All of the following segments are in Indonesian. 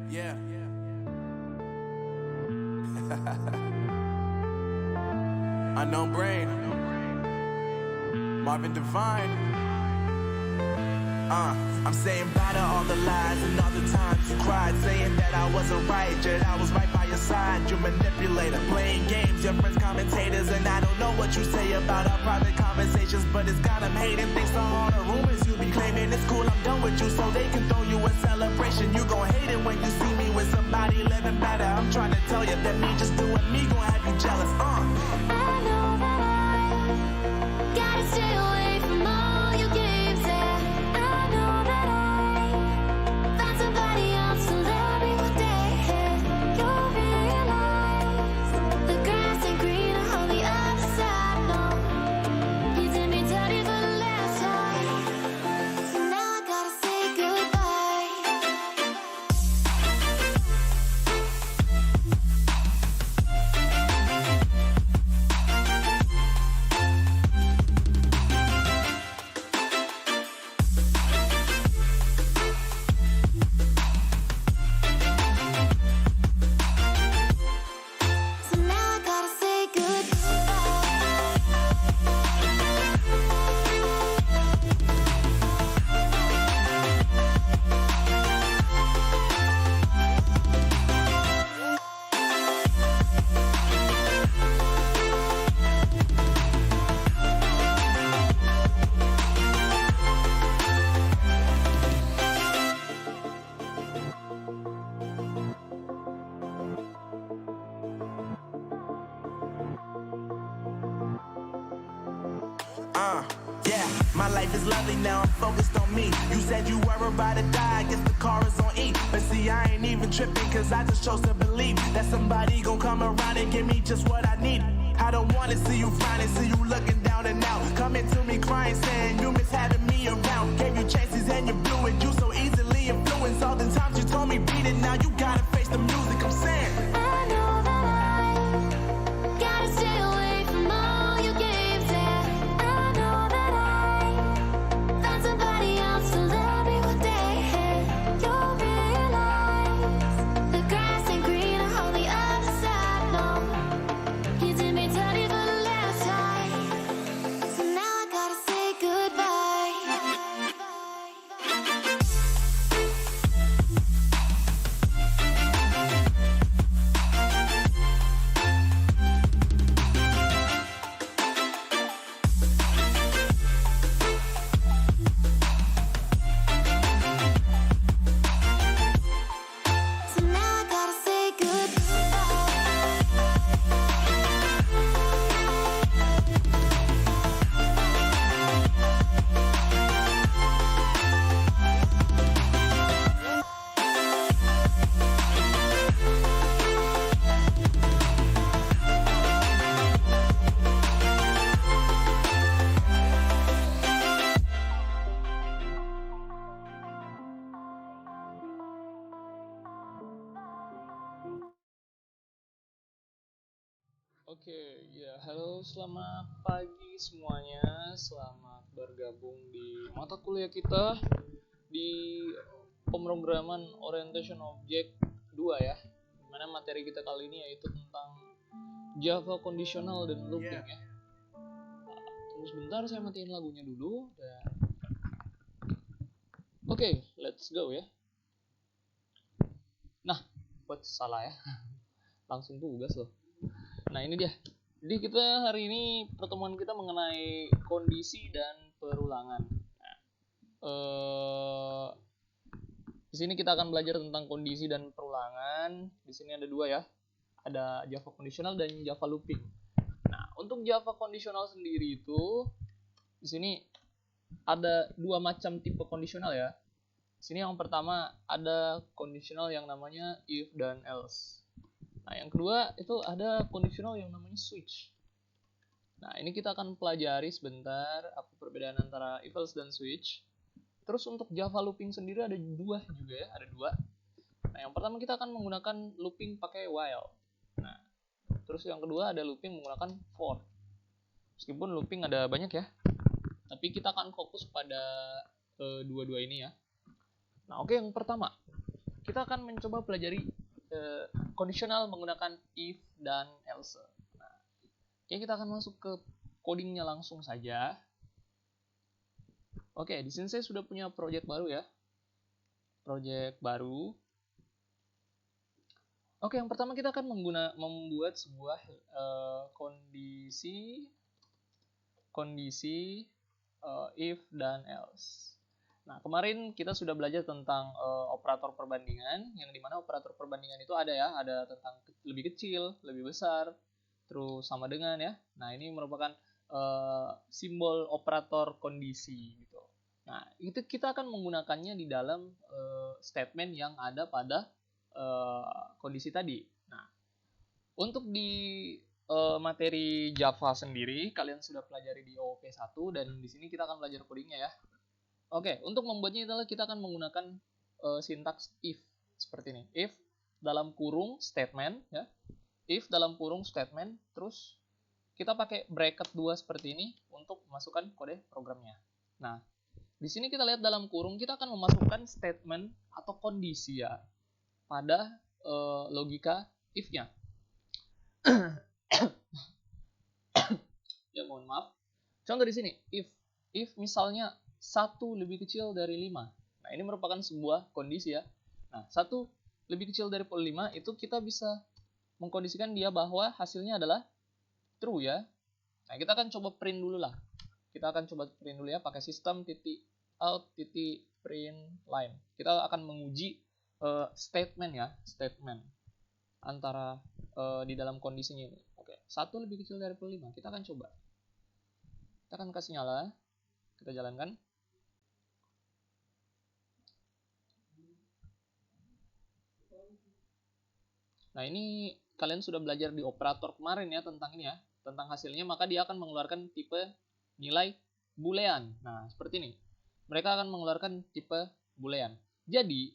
Yeah. Unknown Brain. Marvin Devine. I'm saying bye to all the lies and all the times you cried, saying that I wasn't right, yet I was right by your side. You manipulator, playing games, your friends commentators, and I don't know what you say about our private conversations, but it's got them hating. Thanks to all the rumors you be claiming, it's cool, I'm done with you, so they can throw you a celebration. You gon' hate it when you see me with somebody living better. I'm trying to tell you that me just doing me gon' have you jealous. I know that I gotta stay away from all your games. Yeah, I know that I found somebody else to love me one day. You'll realize the grass ain't greener on the other side. No, he did me dirty for the last time, so now I gotta say goodbye. So now I gotta say Yeah, my life is lovely now, I'm focused on me. You said you were about to die, I guess the car is on E. But see, I ain't even tripping, cause I just chose to believe that somebody gon' come around and give me just what I need. I don't wanna see you finding, see you looking down and out, coming to me crying, saying you miss having me around. Gave you chances and you blew it, you so easily influenced. All the times you told me beat it, now you gotta face the music. I'm saying I know that I gotta stay away from all your games. Yeah, I know that I found somebody else to love me one day. You'll realize the grass ain't greener on the other side. No, he did me dirty for the last time, so now I gotta say goodbye. So now I gotta say Oke, ya halo, selamat pagi semuanya. Selamat bergabung di mata kuliah kita di pemrograman Orientation Object 2 ya. Dimana materi kita kali ini yaitu tentang Java Conditional dan Looping ya. Tunggu sebentar, saya matiin lagunya dulu. Oke, let's go ya. Nah, buat salah ya. Langsung tugas loh. Nah ini dia. Jadi kita hari ini pertemuan kita mengenai kondisi dan perulangan. Di sini kita akan belajar tentang kondisi dan perulangan. Di sini ada dua ya. Ada Java Conditional dan Java Looping. Nah untuk Java Conditional sendiri itu di sini ada dua macam tipe kondisional ya. Di sini yang pertama ada kondisional yang namanya if dan else. Nah, yang kedua itu ada kondisional yang namanya switch. Nah, ini kita akan pelajari sebentar apa perbedaan antara if else dan switch. Terus untuk Java looping sendiri ada dua juga ya, ada dua. Nah, yang pertama kita akan menggunakan looping pakai while. Nah, terus yang kedua ada looping menggunakan for. Meskipun looping ada banyak ya, tapi kita akan fokus pada dua-dua ini ya. Nah, oke, yang pertama kita akan mencoba pelajari kondisional menggunakan if dan else. Nah, kita akan masuk ke codingnya langsung saja. Oke, di sini saya sudah punya project baru ya. Project baru. Oke, yang pertama kita akan membuat sebuah kondisi if dan else. Nah, kemarin kita sudah belajar tentang operator perbandingan, yang dimana operator perbandingan itu ada ya, ada tentang lebih kecil, lebih besar, terus sama dengan ya. Nah, ini merupakan simbol operator kondisi gitu. Nah, itu kita akan menggunakannya di dalam statement yang ada pada kondisi tadi. Nah, untuk di materi Java sendiri, kalian sudah pelajari di OOP 1 dan di sini kita akan belajar codingnya ya. Oke, untuk membuatnya adalah kita akan menggunakan sintaks if seperti ini. If dalam kurung statement ya. If dalam kurung statement, terus kita pakai bracket 2 seperti ini untuk memasukkan kode programnya. Nah, di sini kita lihat dalam kurung kita akan memasukkan statement atau kondisi ya pada logika if-nya. Ya, mohon maaf. Contoh di sini, if misalnya 1 lebih kecil dari 5. Nah, ini merupakan sebuah kondisi ya. Nah, 1 lebih kecil dari 5 itu kita bisa mengkondisikan dia bahwa hasilnya adalah true ya. Nah, kita akan coba print dulu lah. Kita akan coba print dulu ya pakai sistem .out.print line. Kita akan menguji statement ya, statement antara di dalam kondisinya ini. Oke, 1 lebih kecil dari 5. Kita akan coba. Kita akan kasih nyala. Kita jalankan. Nah, ini kalian sudah belajar di operator kemarin ya tentang ini ya, tentang hasilnya, maka dia akan mengeluarkan tipe nilai boolean. Nah, seperti ini. Mereka akan mengeluarkan tipe boolean. Jadi,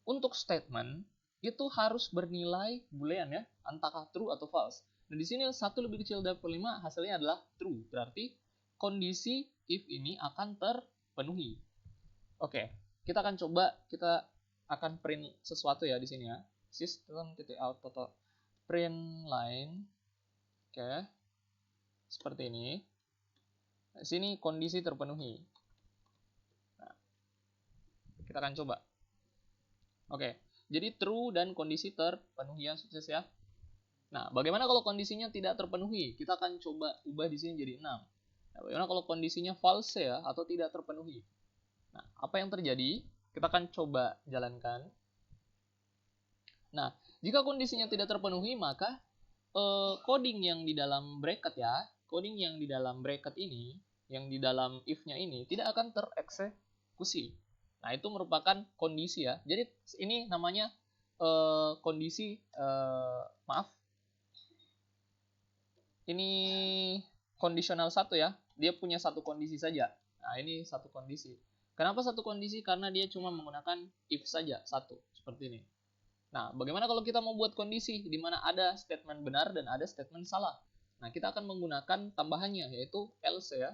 untuk statement itu harus bernilai boolean ya, entahkah true atau false. Nah, di sini 1 lebih kecil dari 5 hasilnya adalah true. Berarti kondisi if ini akan terpenuhi. Oke, kita akan coba, kita akan print sesuatu ya di sini ya. System.out total print line. Oke. Seperti ini. Di sini kondisi terpenuhi. Nah, kita akan coba. Oke. Jadi true dan kondisi terpenuhi ya, sukses ya. Nah, bagaimana kalau kondisinya tidak terpenuhi? Kita akan coba ubah di sini jadi 6. Nah, bagaimana kalau kondisinya false ya atau tidak terpenuhi? Nah, apa yang terjadi? Kita akan coba jalankan. Nah, jika kondisinya tidak terpenuhi, maka coding yang di dalam bracket ya, coding yang di dalam bracket ini, yang di dalam if-nya ini tidak akan tereksekusi. Nah, itu merupakan kondisi ya. Jadi ini namanya kondisi, maaf. Ini kondisional 1 ya. Dia punya satu kondisi saja. Nah, ini satu kondisi. Kenapa satu kondisi? Karena dia cuma menggunakan if saja, 1. Seperti ini. Nah, bagaimana kalau kita mau buat kondisi di mana ada statement benar dan ada statement salah? Nah, kita akan menggunakan tambahannya, yaitu else ya.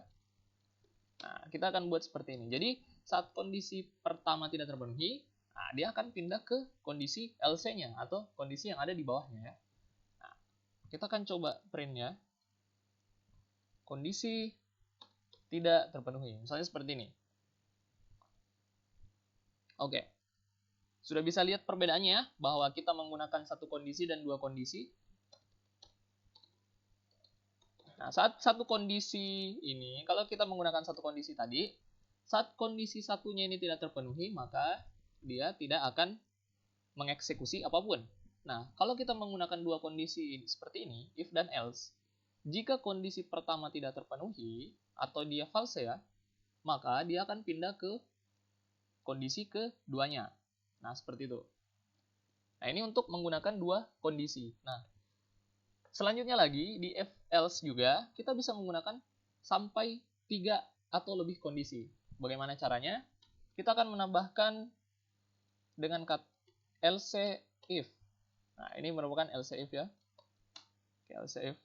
Nah, kita akan buat seperti ini. Jadi, saat kondisi pertama tidak terpenuhi, nah, dia akan pindah ke kondisi else-nya atau kondisi yang ada di bawahnya ya. Nah, kita akan coba print ya. Kondisi tidak terpenuhi. Misalnya seperti ini. Oke. Sudah bisa lihat perbedaannya ya, bahwa kita menggunakan satu kondisi dan dua kondisi. Nah, saat satu kondisi ini, kalau kita menggunakan satu kondisi tadi, saat kondisi satunya ini tidak terpenuhi, maka dia tidak akan mengeksekusi apapun. Nah, kalau kita menggunakan dua kondisi seperti ini, if dan else, jika kondisi pertama tidak terpenuhi, atau dia false ya, maka dia akan pindah ke kondisi keduanya. Nah, seperti itu. Nah, ini untuk menggunakan dua kondisi. Nah, selanjutnya lagi, di if else juga, kita bisa menggunakan sampai 3 atau lebih kondisi. Bagaimana caranya? Kita akan menambahkan dengan kata else if. Nah, ini merupakan else if ya. Oke, else if.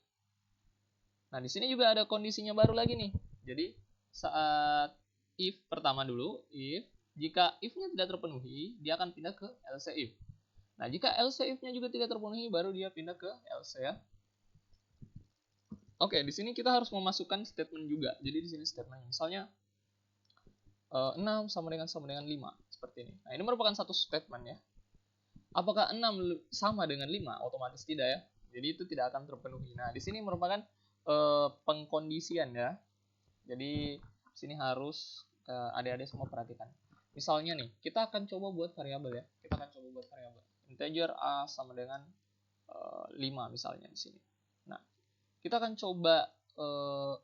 Nah, di sini juga ada kondisinya baru lagi nih. Jadi, saat if pertama dulu, if, jika if-nya tidak terpenuhi, dia akan pindah ke else if. Nah, jika else if-nya juga tidak terpenuhi, baru dia pindah ke else ya. Oke, di sini kita harus memasukkan statement juga. Jadi di sini statementnya, misalnya 6 sama dengan 5 seperti ini. Nah, ini merupakan satu statement ya. Apakah 6 sama dengan 5? Otomatis tidak ya. Jadi itu tidak akan terpenuhi. Nah, di sini merupakan pengkondisian ya. Jadi di sini harus adik-adik semua perhatikan. Misalnya nih, kita akan coba buat variabel ya. Kita akan coba buat variabel. Integer a sama dengan 5 misalnya di sini. Nah, kita akan coba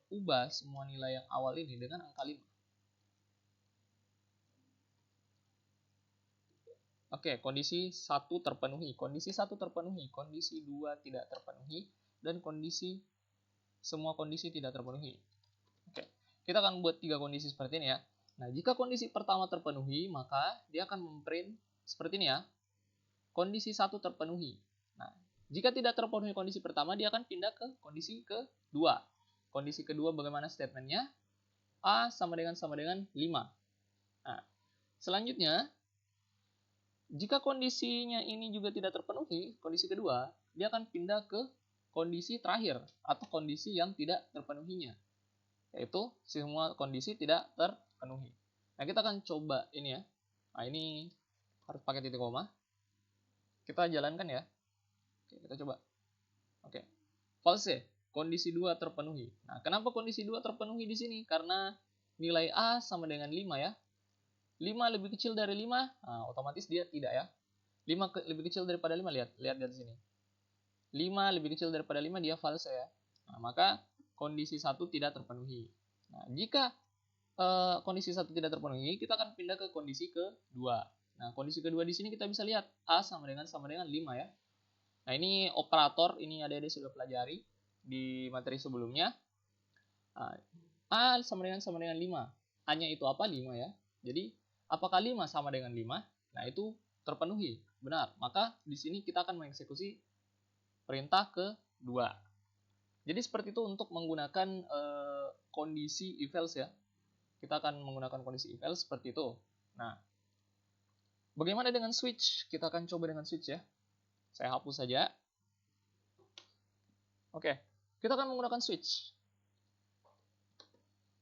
ubah semua nilai yang awal ini dengan angka 5. Oke, kondisi 1 terpenuhi, kondisi 1 terpenuhi, kondisi 2 tidak terpenuhi, dan semua kondisi tidak terpenuhi. Oke, kita akan buat 3 kondisi seperti ini ya. Nah, jika kondisi pertama terpenuhi, maka dia akan memprint seperti ini ya. Kondisi 1 terpenuhi. Nah, jika tidak terpenuhi kondisi pertama, dia akan pindah ke kondisi kedua. Kondisi kedua bagaimana statementnya? A sama dengan 5. Nah, selanjutnya, jika kondisinya ini juga tidak terpenuhi, kondisi kedua, dia akan pindah ke kondisi terakhir atau kondisi yang tidak terpenuhinya. Yaitu semua kondisi tidak terpenuhi. Nah, kita akan coba ini ya. Nah, ini harus pakai titik koma. Kita jalankan ya. Oke, kita coba. Oke. False, kondisi 2 terpenuhi. Nah, kenapa kondisi 2 terpenuhi di sini? Karena nilai A sama dengan 5 ya. 5 lebih kecil dari 5, nah, otomatis dia tidak ya. 5 lebih kecil daripada 5, lihat dari sini. 5 lebih kecil daripada 5, dia false ya. Nah, maka kondisi 1 tidak terpenuhi. Nah, jika kondisi 1 tidak terpenuhi, kita akan pindah ke kondisi kedua. Nah, kondisi kedua di sini kita bisa lihat A sama dengan 5 ya. Nah, ini operator, ini adik-adik sudah pelajari di materi sebelumnya. Nah, A sama dengan 5. A-nya itu apa? 5 ya. Jadi, apakah 5 sama dengan 5? Nah, itu terpenuhi. Benar. Maka di sini kita akan mengeksekusi perintah kedua. Jadi seperti itu untuk menggunakan kondisi if else ya. Kita akan menggunakan kondisi if else seperti itu. Nah, bagaimana dengan switch? Kita akan coba dengan switch ya. Saya hapus saja. Oke, kita akan menggunakan switch.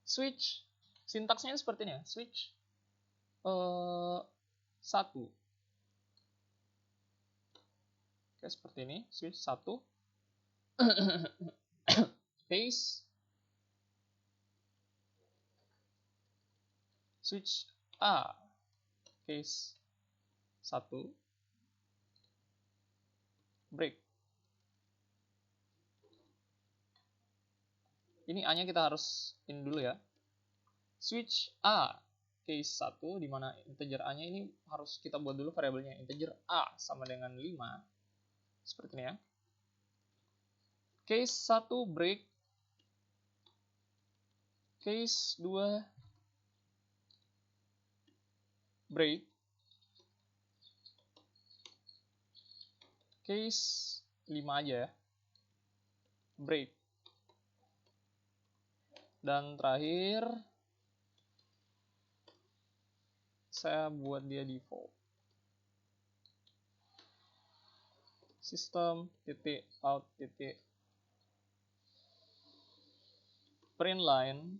Switch, sintaksnya seperti ini ya. Switch 1. Oke, seperti ini. Switch 1. Case. Switch A. Case 1. Break. Ini A-nya kita harus in dulu ya. Switch A. Case 1, di mana integer A-nya ini harus kita buat dulu variabelnya. Integer A sama dengan 5. Seperti ini ya. Case 1 break. Case 2 break. Case 5 aja ya. Break. Dan terakhir saya buat dia default. System titik out titik print line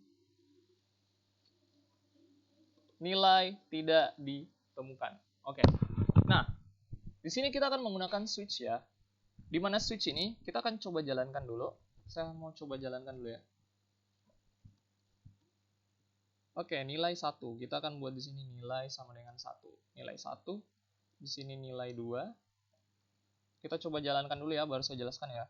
nilai tidak ditemukan. Oke. Nah, di sini kita akan menggunakan switch ya. Di mana switch ini kita akan coba jalankan dulu. Saya mau coba jalankan dulu ya. Oke, nilai 1. Kita akan buat di sini nilai sama dengan 1. Nilai 1. Di sini nilai 2. Kita coba jalankan dulu ya, baru saya jelaskan ya.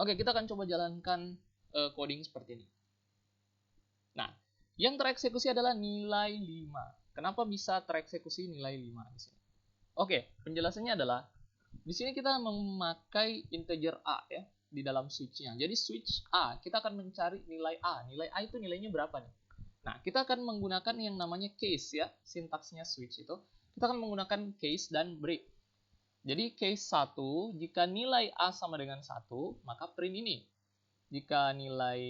Oke, kita akan coba jalankan coding seperti ini. Nah, yang tereksekusi adalah nilai 5. Kenapa bisa tereksekusi nilai 5 di sini? Oke, penjelasannya adalah di sini kita memakai integer A ya di dalam switch-nya. Jadi switch A, kita akan mencari nilai A. Nilai A itu nilainya berapa nih? Nah, kita akan menggunakan yang namanya case ya, sintaksnya switch itu. Kita akan menggunakan case dan break. Jadi case 1, jika nilai A sama dengan 1, maka print ini. jika nilai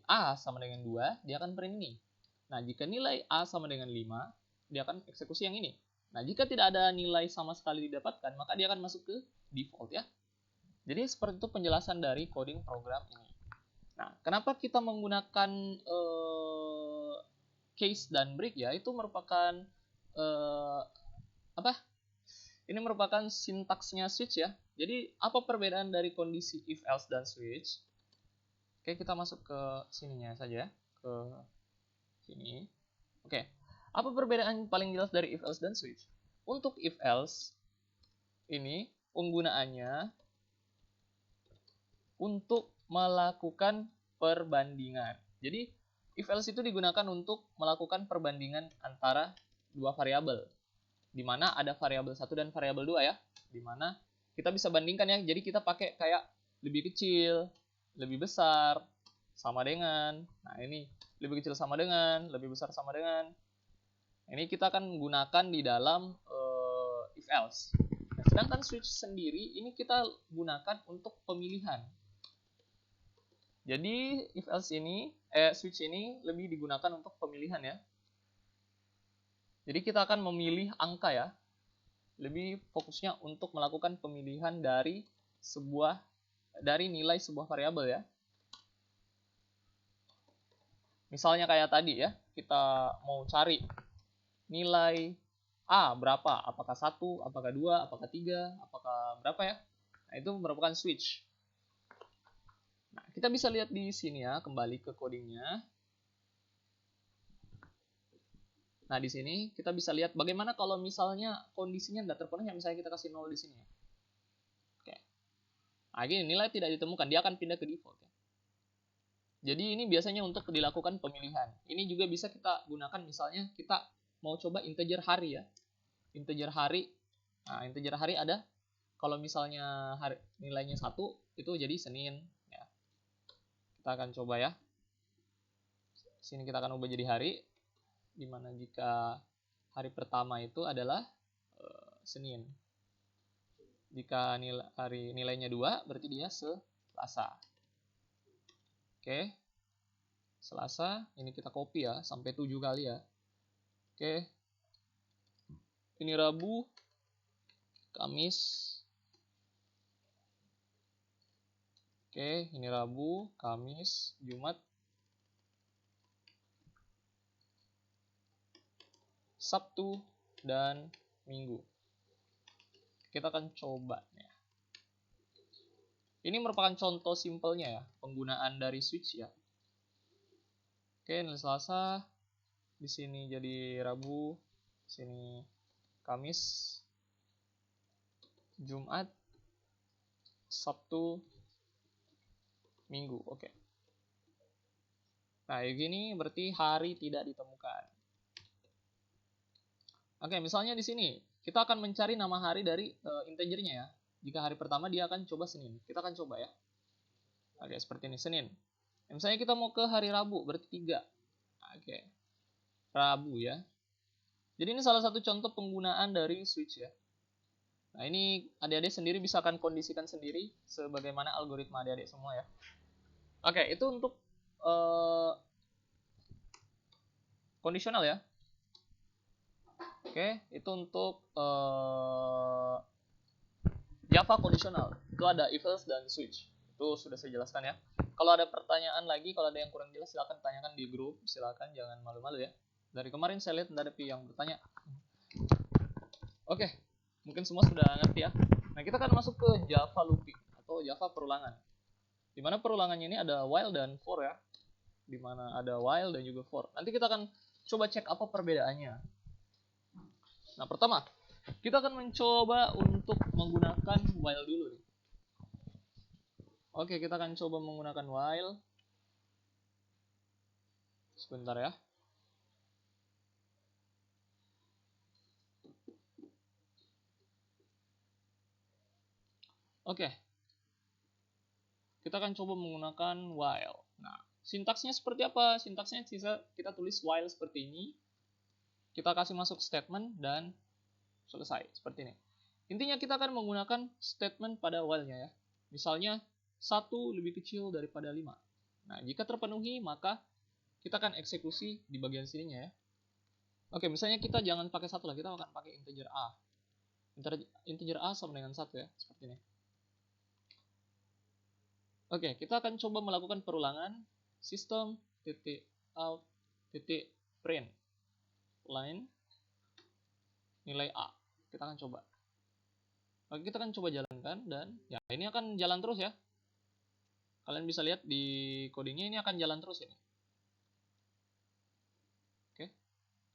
A sama dengan 2, dia akan print ini. Nah, jika nilai A sama dengan 5, dia akan eksekusi yang ini. Nah, jika tidak ada nilai sama sekali didapatkan, maka dia akan masuk ke default ya. Jadi seperti itu penjelasan dari coding program ini. Nah, kenapa kita menggunakan case dan break ya? Itu merupakan Ini merupakan sintaksnya switch ya. Jadi apa perbedaan dari kondisi if else dan switch? Oke, kita masuk ke sininya saja, ke sini. Oke, apa perbedaan paling jelas dari if else dan switch? Untuk if else ini penggunaannya untuk melakukan perbandingan. Jadi if else itu digunakan untuk melakukan perbandingan antara dua variabel, di mana ada variabel 1 dan variabel 2 ya, di mana kita bisa bandingkan ya. Jadi kita pakai kayak lebih kecil, lebih besar, sama dengan. Nah, ini lebih kecil sama dengan, lebih besar sama dengan. Ini kita akan gunakan di dalam if else. Nah, sedangkan switch sendiri ini kita gunakan untuk pemilihan. Jadi if else ini, switch ini lebih digunakan untuk pemilihan ya. Jadi kita akan memilih angka ya. Lebih fokusnya untuk melakukan pemilihan dari nilai sebuah variabel ya. Misalnya kayak tadi ya, kita mau cari nilai A berapa, apakah 1, apakah 2, apakah 3, apakah berapa ya. Nah, itu merupakan switch. Nah, kita bisa lihat di sini ya, kembali ke codingnya. Nah, di sini kita bisa lihat bagaimana kalau misalnya kondisinya tidak terpenuhi, misalnya kita kasih 0 di sini. Oke. Nah, gini, nilai tidak ditemukan, dia akan pindah ke default ya. Jadi ini biasanya untuk dilakukan pemilihan. Ini juga bisa kita gunakan misalnya kita mau coba integer hari ya. Integer hari. Nah, integer hari ada kalau misalnya nilainya 1 itu jadi Senin ya. Kita akan coba ya. Sini kita akan ubah jadi hari, dimana jika hari pertama itu adalah Senin. Jika nilainya 2, berarti dia Selasa. Oke. Selasa, ini kita copy ya, sampai 7 kali ya. Oke. Ini Rabu, Kamis. Oke, ini Rabu, Kamis, Jumat, Sabtu, dan Minggu. Kita akan coba ya. Ini merupakan contoh simpelnya ya, penggunaan dari switch ya. Oke, nilai Selasa, di sini jadi Rabu, di sini Kamis, Jumat, Sabtu, Minggu. Oke. Nah, kayak gini berarti hari tidak ditemukan. Oke, misalnya di sini kita akan mencari nama hari dari integernya ya. Jika hari pertama dia akan coba Senin. Kita akan coba ya. Oke, seperti ini Senin. Misalnya kita mau ke hari Rabu, berarti 3. Oke. Rabu ya. Jadi ini salah satu contoh penggunaan dari switch ya. Nah, ini adik-adik sendiri bisa akan kondisikan sendiri sebagaimana algoritma adik-adik semua ya. Oke, itu untuk kondisional ya. Oke, itu untuk Java kondisional. Itu ada if else dan switch. Itu sudah saya jelaskan ya. Kalau ada pertanyaan lagi, kalau ada yang kurang jelas silakan tanyakan di grup, silakan jangan malu-malu ya. Dari kemarin saya lihat ada yang bertanya. Oke, mungkin semua sudah ngerti ya. Nah, kita akan masuk ke Java looping atau Java perulangan. Di mana perulangannya ini ada while dan for ya. Di mana ada while dan juga for. Nanti kita akan coba cek apa perbedaannya. Nah, pertama, kita akan mencoba untuk menggunakan while dulu nih. Oke, kita akan coba menggunakan while. Sebentar ya. Oke. Kita akan coba menggunakan while. Nah, sintaksnya seperti apa? Sintaksnya kita tulis while seperti ini. Kita kasih masuk statement dan selesai seperti ini. Intinya kita akan menggunakan statement pada while-nya ya. Misalnya 1 lebih kecil daripada 5. Nah, jika terpenuhi maka kita akan eksekusi di bagian sininya ya. Oke, misalnya kita jangan pakai 1 lah, kita akan pakai integer A. Integer A sama dengan 1 ya, seperti ini. Oke, kita akan coba melakukan perulangan system titik out titik print line nilai A. Kita akan coba. Oke, kita akan coba jalankan dan ya ini akan jalan terus ya. Kalian bisa lihat di codingnya ini akan jalan terus ini. Oke.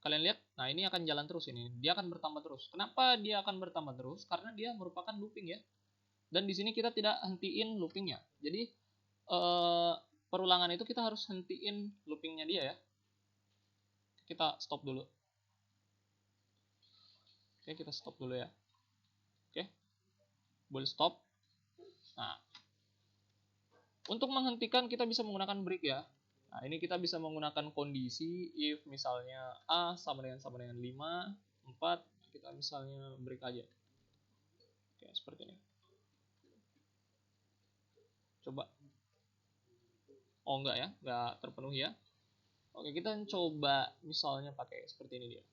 Kalian lihat, nah ini akan jalan terus ini. Dia akan bertambah terus. Kenapa dia akan bertambah terus? Karena dia merupakan looping ya. Dan di sini kita tidak hentiin loopingnya. Jadi perulangan itu kita harus hentiin loopingnya dia ya. Kita stop dulu. Oke, kita stop dulu ya. Oke, boleh stop. Nah, untuk menghentikan kita bisa menggunakan break ya. Nah, ini kita bisa menggunakan kondisi if misalnya A sama dengan 5, 4, kita misalnya break aja. Oke, seperti ini. Coba. Oh enggak ya, enggak terpenuhi ya. Oke, kita coba misalnya pakai seperti ini dia.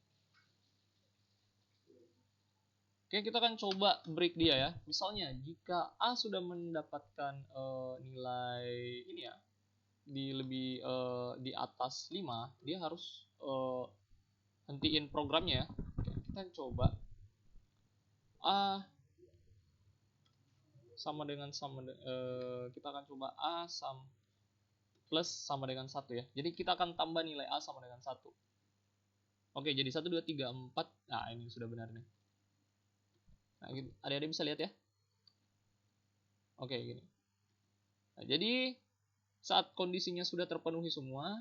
Oke, kita akan coba break dia ya. Misalnya jika A sudah mendapatkan nilai ini ya, di atas 5, dia harus hentiin programnya ya. Oke, kita coba A sama dengan kita akan coba A plus sama dengan 1 ya. Jadi kita akan tambah nilai A sama dengan 1. Oke, jadi 1, 2, 3, 4. Nah, ini sudah benar nih. Nah, adik-adik bisa lihat ya. Oke, gini. Nah, jadi saat kondisinya sudah terpenuhi semua,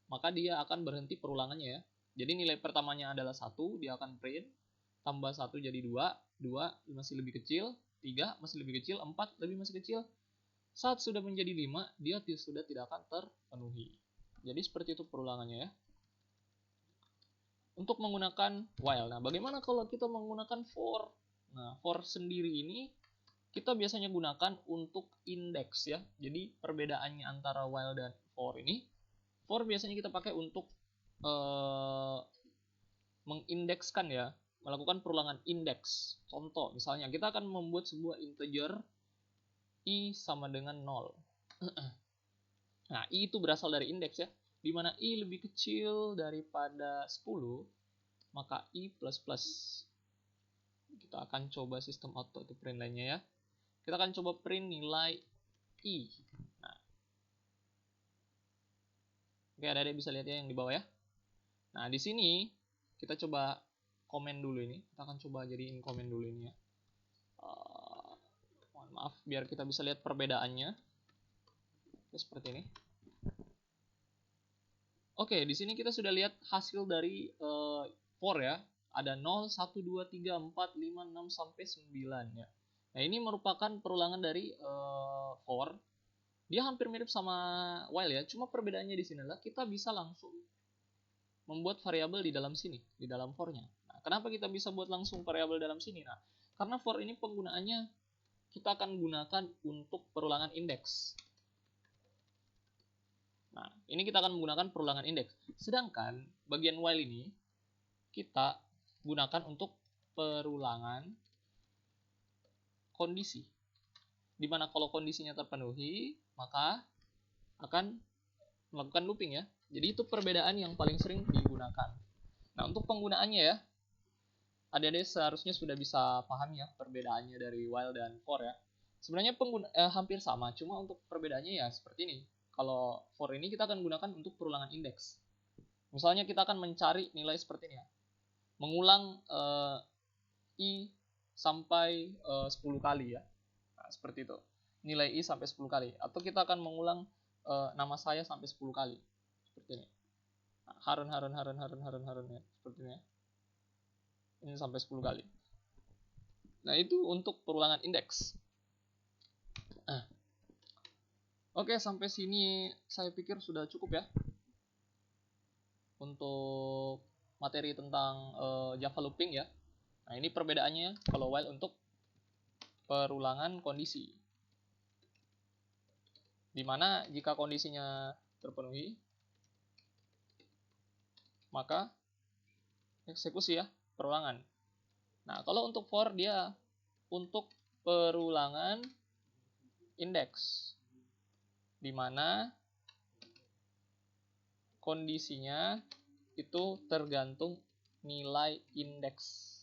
maka dia akan berhenti perulangannya ya. Jadi nilai pertamanya adalah 1, dia akan print, tambah 1 jadi 2, 2 masih lebih kecil, 3 masih lebih kecil, 4 lebih masih kecil. Saat sudah menjadi 5, dia sudah tidak akan terpenuhi. Jadi seperti itu perulangannya ya. Untuk menggunakan while. Nah, bagaimana kalau kita menggunakan for? Nah, for sendiri ini kita biasanya gunakan untuk index ya. Jadi perbedaannya antara while dan for ini, for biasanya kita pakai untuk mengindekskan ya, melakukan perulangan indeks. Contoh, misalnya kita akan membuat sebuah integer i sama dengan 0. Nah, i itu berasal dari indeks ya. Di mana i lebih kecil daripada 10, maka i plus plus. Kita akan coba sistem auto to print lainnya ya. Kita akan coba print nilai i. Nah. Oke, adik-adik bisa lihat ya yang di bawah ya. Nah, di sini kita coba komen dulu ini. Kita akan coba jadiin komen dulu ini ya. Mohon maaf, biar kita bisa lihat perbedaannya. Oke, seperti ini. Oke, di sini kita sudah lihat hasil dari for ya. Ada 0, 1, 2, 3, 4, 5, 6, sampai 9 ya. Nah, ini merupakan perulangan dari for. Dia hampir mirip sama while ya. Cuma perbedaannya di sini adalah kita bisa langsung membuat variabel di dalam sini, di dalam for-nya. Nah, kenapa kita bisa buat langsung variabel dalam sini? Nah, karena for ini penggunaannya kita akan gunakan untuk perulangan indeks. Nah, ini kita akan menggunakan perulangan indeks. Sedangkan bagian while ini kita gunakan untuk perulangan kondisi. Dimana kalau kondisinya terpenuhi, maka akan melakukan looping ya. Jadi itu perbedaan yang paling sering digunakan. Nah, untuk penggunaannya ya, adik-adik seharusnya sudah bisa paham ya perbedaannya dari while dan for ya. Sebenarnya hampir sama, cuma untuk perbedaannya ya seperti ini. Kalau for ini kita akan gunakan untuk perulangan indeks. Misalnya kita akan mencari nilai seperti ini ya. Mengulang i sampai 10 kali ya. Nah, seperti itu. Nilai i sampai 10 kali. Atau kita akan mengulang nama saya sampai 10 kali. Seperti ini. Nah, Harun ya. Seperti ini ya. Ini sampai 10 kali. Nah, itu untuk perulangan indeks. Oke, sampai sini saya pikir sudah cukup ya. Untuk materi tentang Java looping ya. Nah, ini perbedaannya kalau while untuk perulangan kondisi. Dimana jika kondisinya terpenuhi, maka eksekusi ya, perulangan. Nah, kalau untuk for dia untuk perulangan indeks, dimana kondisinya itu tergantung nilai indeks.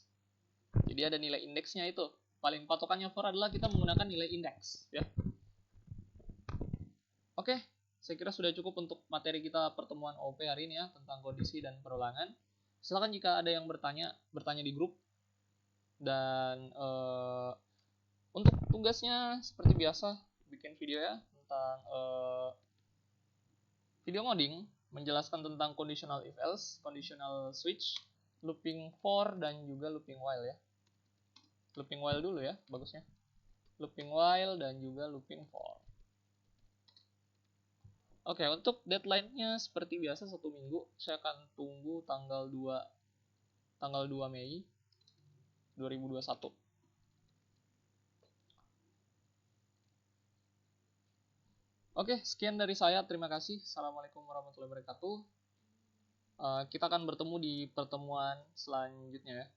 Jadi ada nilai indeksnya itu. Paling patokannya for adalah kita menggunakan nilai indeks ya. Oke, saya kira sudah cukup untuk materi kita pertemuan OP hari ini ya tentang kondisi dan perulangan. Silakan jika ada yang bertanya di grup. Dan untuk tugasnya seperti biasa bikin video ya tentang video ngoding menjelaskan tentang conditional if else, conditional switch, looping for dan juga looping while ya. Looping while dulu ya bagusnya. Looping while dan juga looping for. Oke, untuk deadline-nya seperti biasa 1 minggu. Saya akan tunggu tanggal 2 Mei 2021. Oke, sekian dari saya. Terima kasih. Assalamualaikum warahmatullahi wabarakatuh. Kita akan bertemu di pertemuan selanjutnya ya.